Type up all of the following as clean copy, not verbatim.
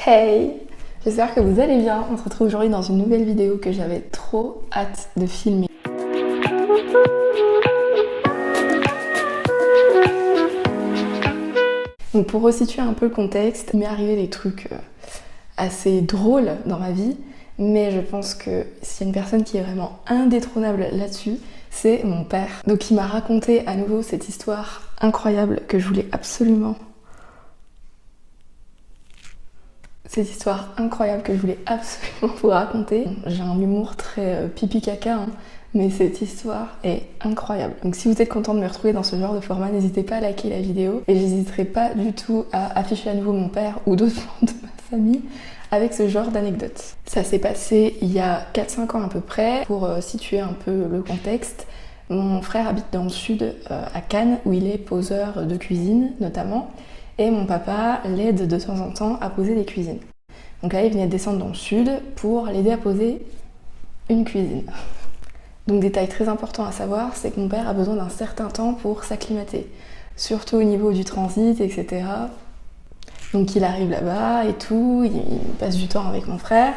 Hey! J'espère que vous allez bien. On se retrouve aujourd'hui dans une nouvelle vidéo que j'avais trop hâte de filmer. Donc pour resituer un peu le contexte, il m'est arrivé des trucs assez drôles dans ma vie, mais je pense que s'il y a une personne qui est vraiment indétrônable là-dessus, c'est mon père. Donc il m'a raconté à nouveau cette histoire incroyable que je voulais absolument... vous raconter. J'ai un humour très pipi caca, hein, mais cette histoire est incroyable. Donc si vous êtes content de me retrouver dans ce genre de format, n'hésitez pas à liker la vidéo et j'hésiterai pas du tout à afficher à nouveau mon père ou d'autres membres de ma famille avec ce genre d'anecdotes. Ça s'est passé il y a 4-5 ans à peu près. Pour situer un peu le contexte, mon frère habite dans le sud, à Cannes, où il est poseur de cuisine notamment, et mon papa l'aide de temps en temps à poser des cuisines. Donc là, il venait de descendre dans le sud pour l'aider à poser une cuisine. Donc détail très important à savoir, c'est que mon père a besoin d'un certain temps pour s'acclimater, surtout au niveau du transit, etc. Donc il arrive là-bas et tout, il passe du temps avec mon frère.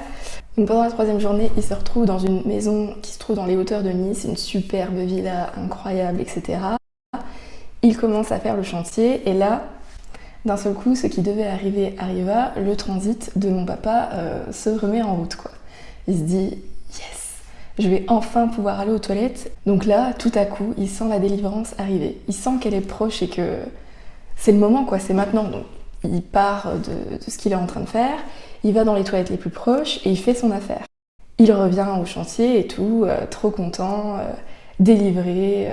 Donc pendant la 3e journée, il se retrouve dans une maison qui se trouve dans les hauteurs de Nice, une superbe villa incroyable, etc. Il commence à faire le chantier et là, d'un seul coup, ce qui devait arriver arriva, le transit de mon papa se remet en route, quoi. Il se dit « Yes, je vais enfin pouvoir aller aux toilettes ». Donc là, tout à coup, il sent la délivrance arriver. Il sent qu'elle est proche et que c'est le moment, quoi, c'est maintenant. Donc il part de ce qu'il est en train de faire, il va dans les toilettes les plus proches et il fait son affaire. Il revient au chantier et tout, trop content, délivré.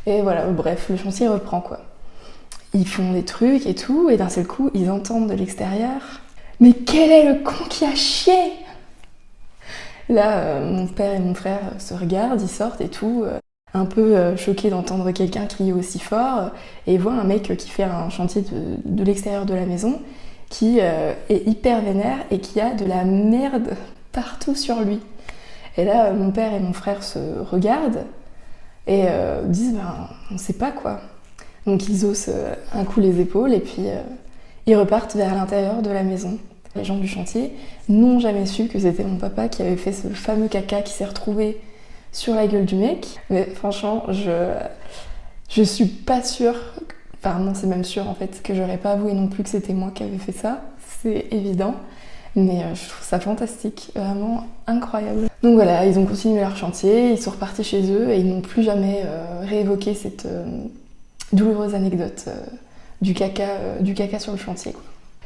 Et voilà, bref, le chantier reprend, quoi. Ils font des trucs et tout, et d'un seul coup, ils entendent de l'extérieur « Mais quel est le con qui a chié ?» Là, mon père et mon frère se regardent, ils sortent et tout, un peu choqués d'entendre quelqu'un crier aussi fort, et ils voient un mec qui fait un chantier de l'extérieur de la maison, qui est hyper vénère et qui a de la merde partout sur lui. Et là, mon père et mon frère se regardent, et disent ben, on sait pas quoi. Donc ils haussent un coup les épaules et puis ils repartent vers l'intérieur de la maison. Les gens du chantier n'ont jamais su que c'était mon papa qui avait fait ce fameux caca qui s'est retrouvé sur la gueule du mec. Mais franchement, je suis pas sûre, enfin non c'est même sûr en fait, que j'aurais pas avoué non plus que c'était moi qui avais fait ça, c'est évident. Mais je trouve ça fantastique, vraiment incroyable. Donc voilà, ils ont continué leur chantier, ils sont repartis chez eux et ils n'ont plus jamais réévoqué cette douloureuse anecdote du caca sur le chantier, quoi.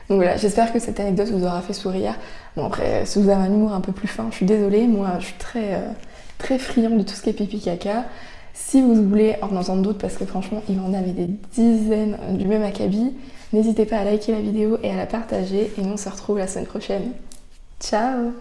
Donc voilà, j'espère que cette anecdote vous aura fait sourire. Bon après, si vous avez un humour un peu plus fin, je suis désolée, moi je suis très friande de tout ce qui est pipi caca. Si vous voulez en entendre d'autres, parce que franchement il en avait des dizaines du même acabit, n'hésitez pas à liker la vidéo et à la partager et nous on se retrouve la semaine prochaine. Ciao!